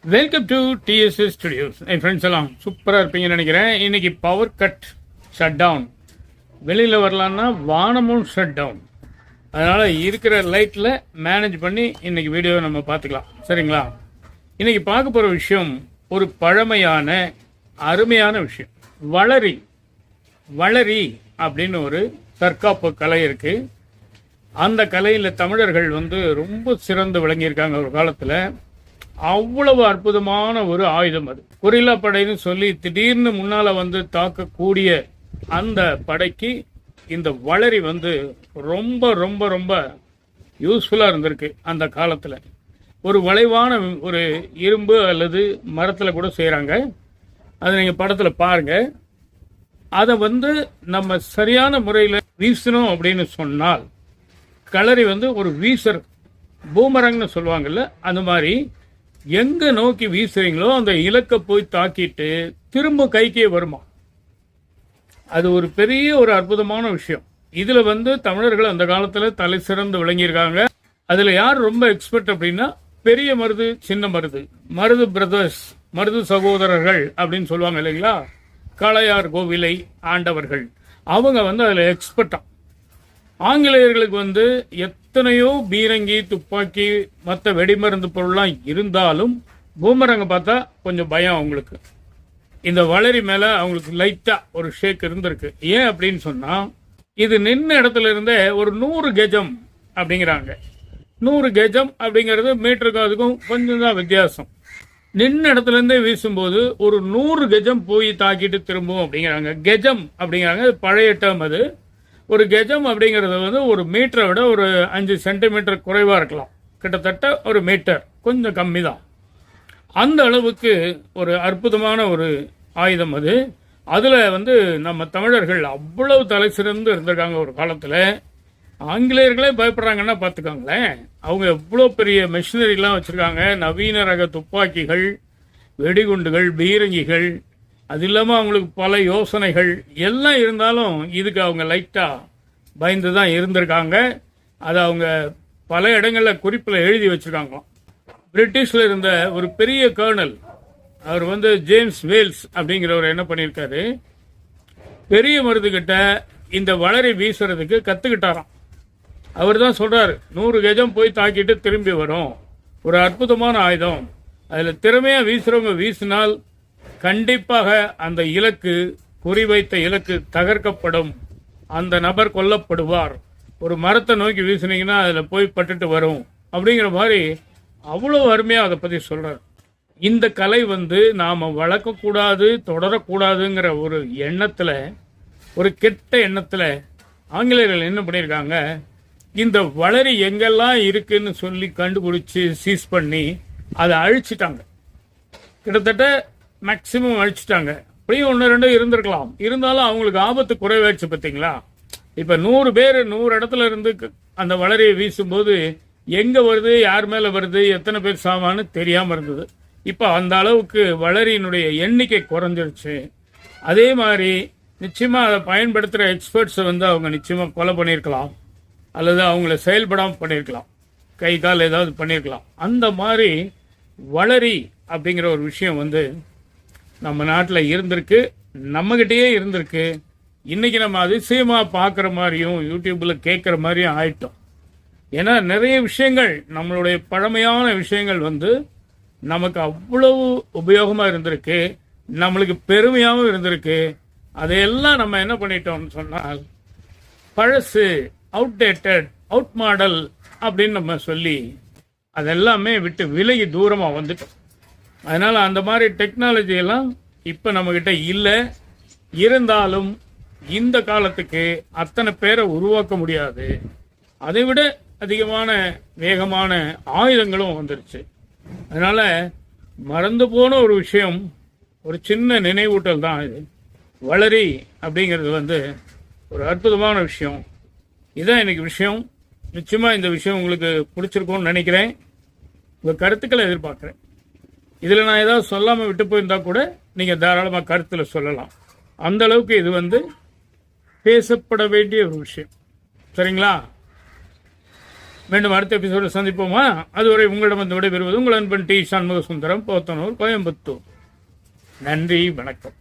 Welcome to TDS studios. N friends எல்லாம் சூப்பராக இருப்பீங்கன்னு நினைக்கிறேன். இன்னைக்கு பவர் கட் ஷட் டவுன், வெளியில் வரலான்னா வானமும் ஷட் டவுன். அதனால் இருக்கிற லைட்டில் மேனேஜ் பண்ணி இன்னைக்கு வீடியோவை நம்ம பார்த்துக்கலாம். சரிங்களா? இன்னைக்கு பார்க்க போகிற விஷயம் ஒரு பழமையான அருமையான விஷயம். வளரி வளரி அப்படின்னு ஒரு தற்காப்பு கலை இருக்கு. அந்த கலையில் தமிழர்கள் ரொம்ப சிறந்து விளங்கியிருக்காங்க ஒரு காலத்தில். அவ்வளவு அற்புதமான ஒரு ஆயுதம் அது. கொரில்லா படைன்னு சொல்லி திடீர்னு முன்னால தாக்கக்கூடிய அந்த படைக்கு இந்த வளரி ரொம்ப ரொம்ப ரொம்ப யூஸ்ஃபுல்லா இருந்திருக்கு. அந்த காலத்துல ஒரு வளைவான ஒரு இரும்பு அல்லது மரத்துல கூட செய்யறாங்க. அதை நீங்க படத்துல பாருங்க. அதை நம்ம சரியான முறையில் வீசணும் அப்படின்னு சொன்னால் களரி ஒரு வீசர், பூமரங்னு சொல்லுவாங்கல்ல, அந்த மாதிரி எங்க நோக்கி வீசுறீங்களோ அந்த இலக்கை போய் தாக்கிட்டு திரும்ப கைக்கே வருமா. அது ஒரு பெரிய ஒரு அற்புதமான விஷயம். இதுல தமிழர்கள் அந்த காலத்துல தலை சிறந்து விளங்கியிருக்காங்க. அதுல யார் ரொம்ப எக்ஸ்பர்ட் அப்படின்னா பெரிய மருது, சின்ன மருது, மருது பிரதர்ஸ், மருது சகோதரர்கள் அப்படின்னு சொல்லுவாங்க இல்லைங்களா. காளையார் கோவிலை ஆண்டவர்கள் அவங்க அதுல எக்ஸ்பர்ட்டா. ஆங்கிலேயர்களுக்கு எத்தனையோ பீரங்கி, துப்பாக்கி, மற்ற வெடிமருந்து பொருள்லாம் இருந்தாலும் பூமரங்க பார்த்தா கொஞ்சம் பயம் அவங்களுக்கு. இந்த வளரி மேல அவங்களுக்கு லைட்டா ஒரு ஷேக் இருந்திருக்கு. ஏன் அப்படின்னு சொன்னா இது நின்ன இடத்துல இருந்தே ஒரு 100 கஜம் அப்படிங்கிறாங்க. 100 கஜம் அப்படிங்கிறது மீட்டருக்கு அதுக்கும் கொஞ்சம் தான் வித்தியாசம். நின்ன இடத்துல இருந்தே வீசும்போது ஒரு 100 கஜம் போய் தாக்கிட்டு திரும்பும் அப்படிங்கிறாங்க. கஜம் அப்படிங்கிறாங்க, பழைய டேர்ம் அது. ஒரு கஜம் அப்படிங்கிறது ஒரு மீட்டரை விட ஒரு 5 சென்டிமீட்டர் குறைவா இருக்கலாம். கிட்டத்தட்ட ஒரு மீட்டர், கொஞ்சம் கம்மி தான். அந்த அளவுக்கு ஒரு அற்புதமான ஒரு ஆயுதம் அது. அதுல நம்ம தமிழர்கள் அவ்வளவு தலை சிறந்து இருந்திருக்காங்க ஒரு காலத்துல. ஆங்கிலேயர்களே பயப்படுறாங்கன்னா பாத்துக்காங்களேன். அவங்க எவ்வளவு பெரிய மெஷினரி எல்லாம் வச்சிருக்காங்க. நவீன ரக துப்பாக்கிகள், வெடிகுண்டுகள், பீரங்கிகள், அது இல்லாமல் அவங்களுக்கு பல யோசனைகள் எல்லாம் இருந்தாலும் இதுக்கு அவங்க லைட்டா பயந்து தான் இருந்திருக்காங்க. அதை அவங்க பல இடங்களில் குறிப்பில் எழுதி வச்சிருக்காங்களாம். பிரிட்டிஷ்ல இருந்த ஒரு பெரிய கர்னல், அவர் ஜேம்ஸ் வேல்ஸ் அப்படிங்கிறவர் என்ன பண்ணியிருக்காரு, பெரிய மருதுகிட்ட இந்த வளரி வீசுறதுக்கு கத்துக்கிட்டாராம். அவர் தான் சொல்றாரு, 100 கஜம் போய் தாக்கிட்டு திரும்பி வரும், ஒரு அற்புதமான ஆயுதம், அதில் திறமையா வீசுறவங்க வீசினால் கண்டிப்பாக அந்த இலக்கு, குறிவைத்த இலக்கு தகர்க்கப்படும், அந்த நபர் கொல்லப்படுவார். ஒரு மரத்தை நோக்கி வீசினீங்கன்னா அதில் போய் பட்டுட்டு வரும் அப்படிங்கிற மாதிரி அவ்வளவு அருமையாக அதை பற்றி சொல்றார். இந்த கலை நாம வளர்க்கக்கூடாது, தொடரக்கூடாதுங்கிற ஒரு எண்ணத்தில், ஒரு கெட்ட எண்ணத்தில் ஆங்கிலேயர்கள் என்ன பண்ணியிருக்காங்க, இந்த வளரி எங்கெல்லாம் இருக்குன்னு சொல்லி கண்டுபிடிச்சு சீஸ் பண்ணி அதை அழிச்சிட்டாங்க. கிட்டத்தட்ட மேக்சிமம் அழிச்சிட்டாங்க. அப்படியும் 1-2 இருந்திருக்கலாம், இருந்தாலும் அவங்களுக்கு ஆபத்து குறைவாச்சு. பார்த்தீங்களா? இப்ப 100 பேர் 100 இடத்துல இருந்து அந்த வளரியை வீசும்போது எங்க வருது, யார் மேல வருது, எத்தனை பேர் சாமான்னு தெரியாம இருந்தது. இப்ப அந்த அளவுக்கு வளரியினுடைய எண்ணிக்கை குறைஞ்சிருச்சு. அதே மாதிரி நிச்சயமா அதை பயன்படுத்துற எக்ஸ்பர்ட்ஸ் அவங்க நிச்சயமா கொலை பண்ணியிருக்கலாம், அல்லது அவங்கள செயல்படாம பண்ணியிருக்கலாம், கை கால் ஏதாவது பண்ணியிருக்கலாம். அந்த மாதிரி வளரி அப்படிங்கிற ஒரு விஷயம் நம்ம நாட்டில் இருந்திருக்கு, நம்மகிட்டயே இருந்திருக்கு. இன்னைக்கு நம்ம அதிசயமா பார்க்குற மாதிரியும் யூடியூப்ல கேட்குற மாதிரியும் ஆயிட்டோம். ஏன்னா நிறைய விஷயங்கள், நம்மளுடைய பழமையான விஷயங்கள் நமக்கு அவ்வளவு உபயோகமா இருந்திருக்கு, நம்மளுக்கு பெருமையாகவும் இருந்திருக்கு. அதையெல்லாம் நம்ம என்ன பண்ணிட்டோம்னு சொன்னால் பழசு, அவுடேட்டட், அவுட் மாடல் அப்படின்னு நம்ம சொல்லி அதெல்லாமே விட்டு விலகி தூரமா வந்துட்டோம். அதனால அந்த மாதிரி டெக்னாலஜி எல்லாம் இப்ப நம்ம கிட்ட இல்லை. இருந்தாலும் இந்த காலத்துக்கு அத்தனை பேரை உருவாக்க முடியாது. அதை விட அதிகமான வேகமான ஆயுதங்களும் வந்துருச்சு. அதனால மறந்து போன ஒரு விஷயம், ஒரு சின்ன நினைவூட்டல் தான் இது. வளரி அப்படிங்கிறது ஒரு அற்புதமான விஷயம். இதுதான் இன்னைக்கு விஷயம். நிச்சயமா இந்த விஷயம் உங்களுக்கு பிடிச்சிருக்கும்னு நினைக்கிறேன். உங்க கருத்துக்களை எதிர்பார்க்கிறேன். இதுல நான் ஏதாவது சொல்லாம விட்டு போயிருந்தா கூட நீங்க தாராளமா கருத்துல சொல்லலாம். அந்த அளவுக்கு இது பேசப்பட வேண்டிய ஒரு விஷயம். சரிங்களா? மீண்டும் அடுத்த எபிசோடில் சந்திப்போமா? அதுவரை உங்களிடம் வந்து விடைபெறுவது உங்கள் அன்பன் டி. சண்முக சுந்தரம், போத்தனூர், கோயம்புத்தூர். நன்றி, வணக்கம்.